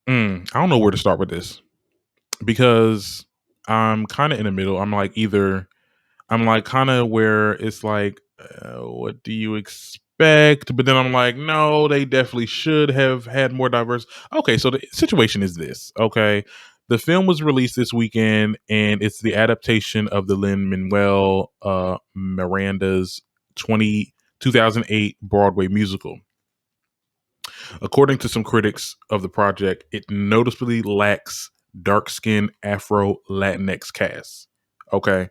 I don't know where to start with this because I'm kind of in the middle. I'm like kind of where it's like, what do you expect? But then I'm like, no, they definitely should have had more diverse. Okay, so the situation is this. Okay, the film was released this weekend, and it's the adaptation of the Lin-Manuel Miranda's 2008 Broadway musical. According to some critics of the project, it noticeably lacks dark-skinned Afro-Latinx cast. Okay,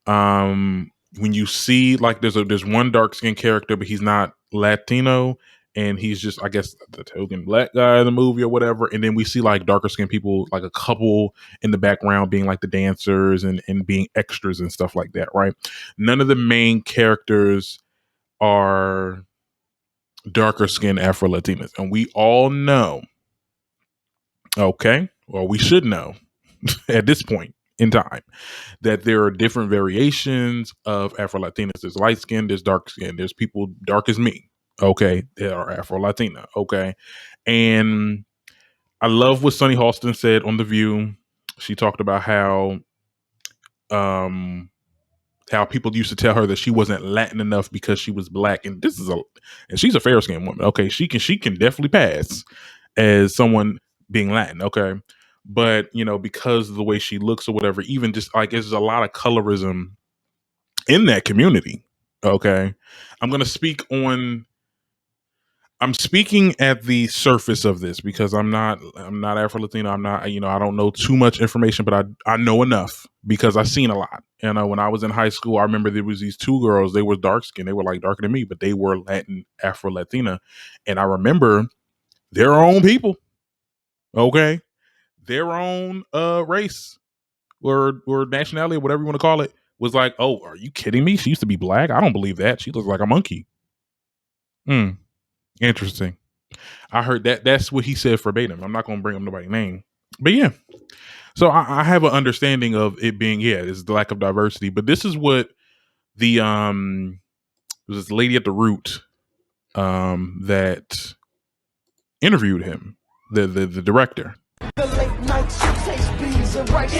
when you see like there's one dark skinned character, but he's not Latino, and he's just, I guess, the token black guy in the movie or whatever. And then we see like darker skinned people, like a couple in the background being like the dancers and being extras and stuff like that, right? None of the main characters are darker skinned Afro Latinas. And we all know, okay, well, we should know at this point in time that there are different variations of Afro Latinas. There's light skin, there's dark skin, there's people dark as me. Okay, they are Afro Latina. Okay, and I love what Sunny Halston said on The View. She talked about um how people used to tell her that she wasn't Latin enough because she was black, and she's a fair skinned woman. Okay, she can definitely pass as someone being Latin. Okay, but because of the way she looks or whatever, even just like there's a lot of colorism in that community. Okay, I'm gonna speak on. I'm speaking at the surface of this because I'm not Afro Latino. I'm not, I don't know too much information, but I know enough because I've seen a lot. When I was in high school, I remember there was these two girls. They were dark skinned. They were like darker than me, but they were Latin, Afro Latina, and I remember their own people. Okay, their own race or nationality or whatever you want to call it was like, oh, are you kidding me? She used to be black. I don't believe that. She looks like a monkey. Hmm. Interesting. I heard that. That's what he said verbatim. I'm not going to bring up nobody's name, but yeah. So I have an understanding of it being, it's the lack of diversity. But this is what the this lady at the Root that interviewed him, the director. The late night she takes bees and rice.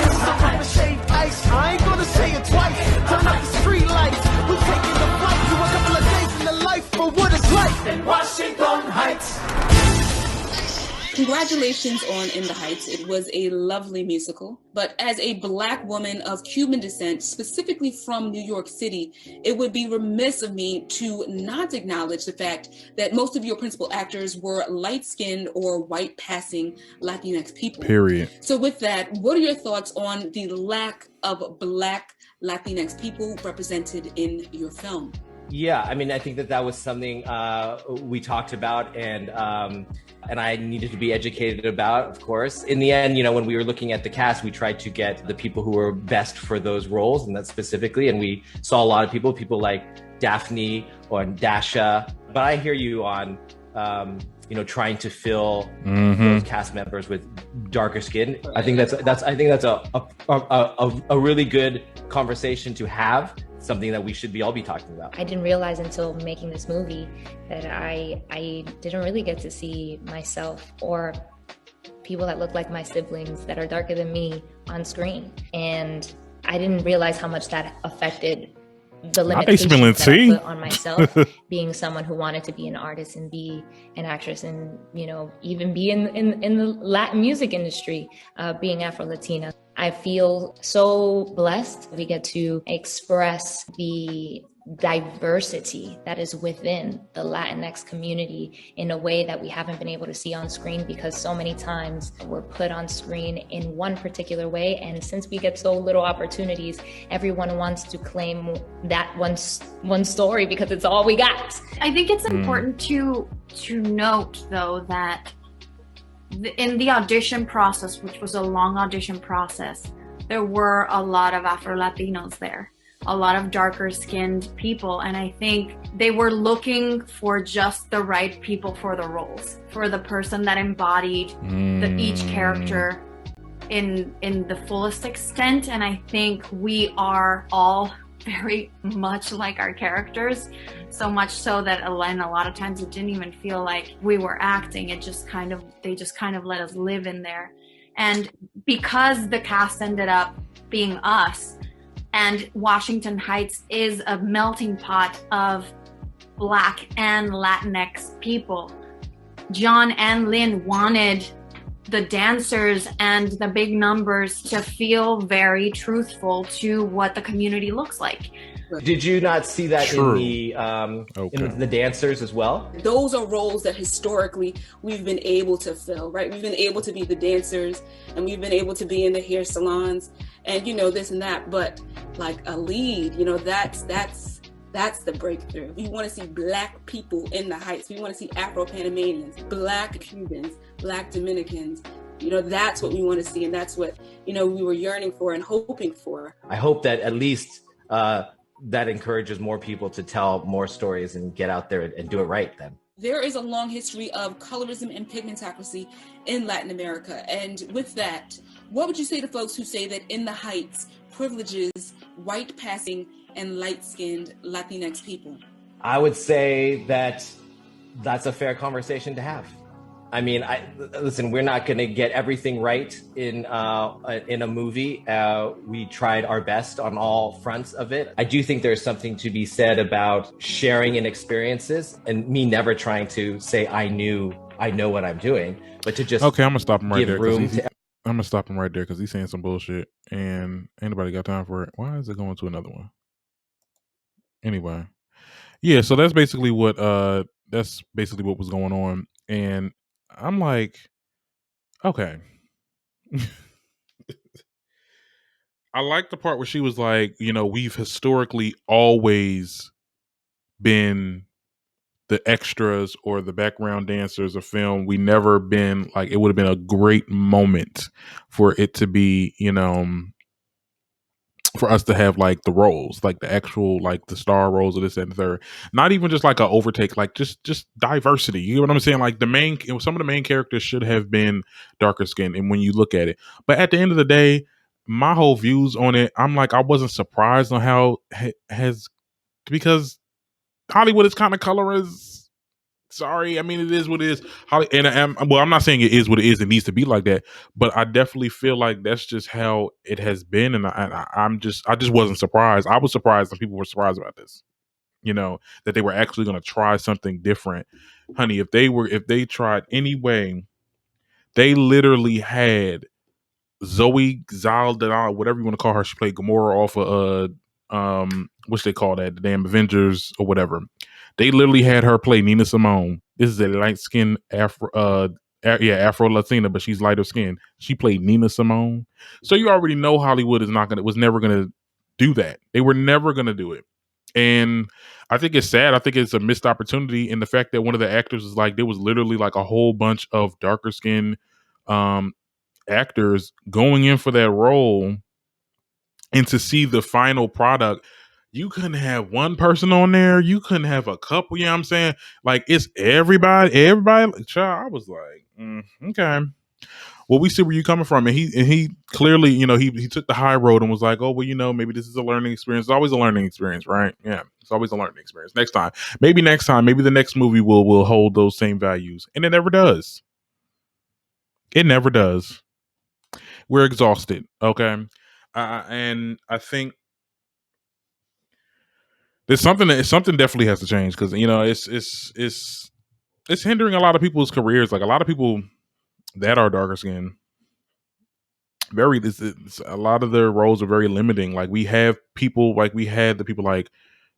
Shaved ice. I ain't gonna say it twice. Turn up the street lights. We taking the flight to a couple of days in the life for what it's like in Washington Heights. Congratulations on In the Heights. It was a lovely musical, but as a Black woman of Cuban descent, specifically from New York City, it would be remiss of me to not acknowledge the fact that most of your principal actors were light-skinned or white-passing Latinx people. Period. So with that, what are your thoughts on the lack of Black Latinx people represented in your film? Yeah, I mean, I think that was something we talked about and I needed to be educated about, of course. In the end, when we were looking at the cast, we tried to get the people who were best for those roles, and that specifically. And we saw a lot of people like Daphne or Dasha. But I hear you on, trying to fill those cast members with darker skin. I think that's a really good conversation to have. Something that we should all be talking about. I didn't realize until making this movie that I didn't really get to see myself or people that look like my siblings that are darker than me on screen. And I didn't realize how much that affected the limitations that I put on myself, being someone who wanted to be an artist and be an actress and, even be in the Latin music industry, being Afro-Latina. I feel so blessed we get to express the diversity that is within the Latinx community in a way that we haven't been able to see on screen, because so many times we're put on screen in one particular way, and since we get so little opportunities, everyone wants to claim that one story because it's all we got. I think it's important to note though that in the audition process, which was a long audition process, there were a lot of Afro-Latinos there, a lot of darker skinned people. And I think they were looking for just the right people for the roles, for the person that embodied each character in the fullest extent. And I think we are all very much like our characters, so much so that a lot of times it didn't even feel like we were acting. They just kind of let us live in there. And because the cast ended up being us, and Washington Heights is a melting pot of Black and Latinx people, John and Lynn wanted the dancers and the big numbers to feel very truthful to what the community looks like. Did you not see that True. in the dancers as well? Those are roles that historically we've been able to fill, right? We've been able to be the dancers, and we've been able to be in the hair salons and, this and that. But like a lead, that's the breakthrough. We want to see Black people in the Heights. We want to see Afro-Panamanians, Black Cubans, Black Dominicans. That's what we want to see. And that's what, we were yearning for and hoping for. I hope that at least that encourages more people to tell more stories and get out there and do it right then. There is a long history of colorism and pigmentocracy in Latin America. And with that, what would you say to folks who say that in the Heights privileges white passing and light-skinned Latinx people? I would say that that's a fair conversation to have. I mean, listen, we're not going to get everything right in a movie. We tried our best on all fronts of it. I do think there's something to be said about sharing in experiences, and me never trying to say I know what I'm doing, but to just okay. I'm gonna stop him right there. I'm gonna stop him right there because he's saying some bullshit, and ain't nobody got time for it. Why is it going to another one? Anyway, yeah. So that's basically what was going on, and I'm like, okay. I like the part where she was like, we've historically always been the extras or the background dancers of film. We never been like, it would have been a great moment for it to be, for us to have like the roles, like the actual, like the star roles of this and the third, not even just like an overtake, like just diversity. You know what I'm saying? Like some of the main characters should have been darker skinned. And when you look at it, but at the end of the day, my whole views on it, I'm like, I wasn't surprised on how because Hollywood is kind of colorist. Sorry, I mean it is what it is. I'm not saying it is what it is. It needs to be like that, but I definitely feel like that's just how it has been, and I just wasn't surprised. I was surprised that people were surprised about this. That they were actually going to try something different, honey. If they tried anyway, they literally had Zoe Saldana, whatever you want to call her. She played Gamora off of what's they call that, the damn Avengers or whatever. They literally had her play Nina Simone. This is a light skinned Afro-Latina, but she's lighter skinned. She played Nina Simone. So you already know Hollywood was never gonna do that. They were never gonna do it. And I think it's sad. I think it's a missed opportunity in the fact that one of the actors is like, there was literally like a whole bunch of darker skinned actors going in for that role, and to see the final product, you couldn't have one person on there, you couldn't have a couple, you know what I'm saying? Like, it's everybody, child. I was like, okay, well, we see where you're coming from. And he clearly, he took the high road and was like, oh, well, maybe this is a learning experience. It's always a learning experience, right? Yeah, it's always a learning experience. Maybe the next movie will hold those same values. And it never does. It never does. We're exhausted, okay? And I think there's something definitely has to change, because it's hindering a lot of people's careers. Like, a lot of people that are darker skinned, a lot of their roles are very limiting. Like, we had the people like,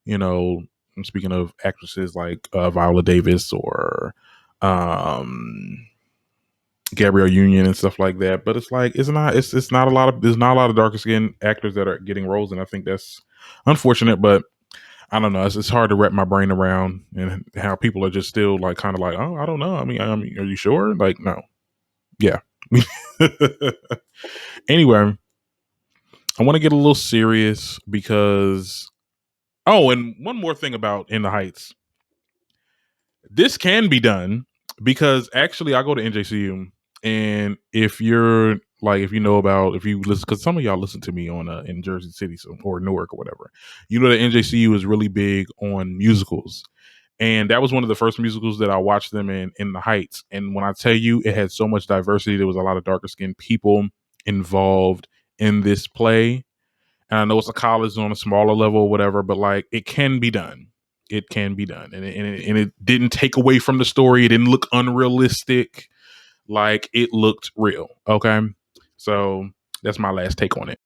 I'm speaking of actresses like Viola Davis or Gabrielle Union and stuff like that. But it's like, there's not a lot of darker skinned actors that are getting roles, and I think that's unfortunate. But I don't know. It's hard to wrap my brain around, and how people are just still like, kind of like, oh, I don't know. I mean, are you sure? Like, no. Yeah. Anyway, I want to get a little serious because, and one more thing about In the Heights. This can be done because actually I go to NJCU, and if you're Like if you know about, if you listen, because some of y'all listen to me on in Jersey City or Newark or whatever, you know that NJCU is really big on musicals. And that was one of the first musicals that I watched them in the Heights. And when I tell you it had so much diversity, there was a lot of darker skinned people involved in this play. And I know it's a college on a smaller level or whatever, but like it can be done. It can be done. And it didn't take away from the story. It didn't look unrealistic. Like it looked real. Okay. So that's my last take on it.